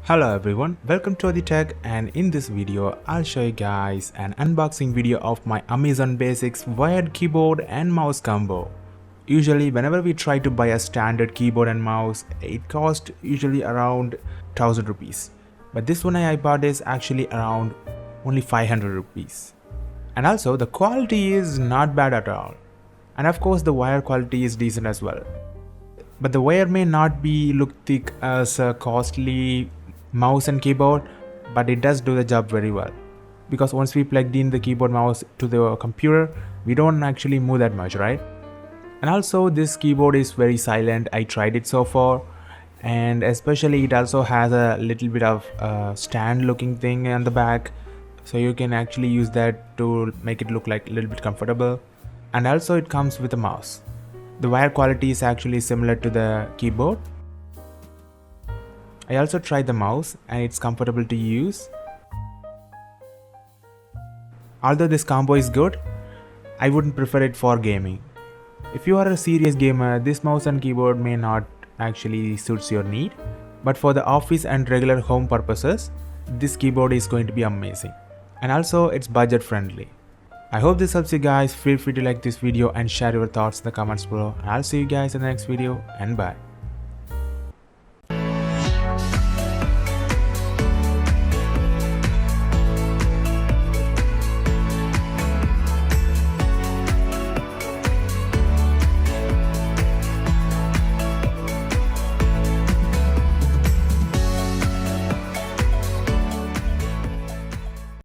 Hello everyone, welcome to Athi Tech, and in this video I'll show you guys an unboxing video of my Amazon Basics wired keyboard and mouse combo. Usually whenever we try to buy a standard keyboard and mouse, it costs usually around 1000 rupees. But this one I bought is actually around only 500 rupees. And also the quality is not bad at all. And of course the wire quality is decent as well. But the wire may not be look thick as a costly mouse and keyboard, but it does do the job very well, because once we plugged in the keyboard mouse to the computer, we don't actually move that much, right? And also this keyboard is very silent. I tried it so far, and especially it also has a little bit of stand looking thing on the back, so you can actually use that to make it look like a little bit comfortable. And also it comes with a mouse. The wire quality is actually similar to the keyboard. I also tried the mouse and it's comfortable to use. Although this combo is good, I wouldn't prefer it for gaming. If you are a serious gamer, this mouse and keyboard may not actually suits your need, but for the office and regular home purposes, this keyboard is going to be amazing. And also it's budget friendly. I hope this helps you guys. Feel free to like this video and share your thoughts in the comments below. I'll see you guys in the next video, and bye.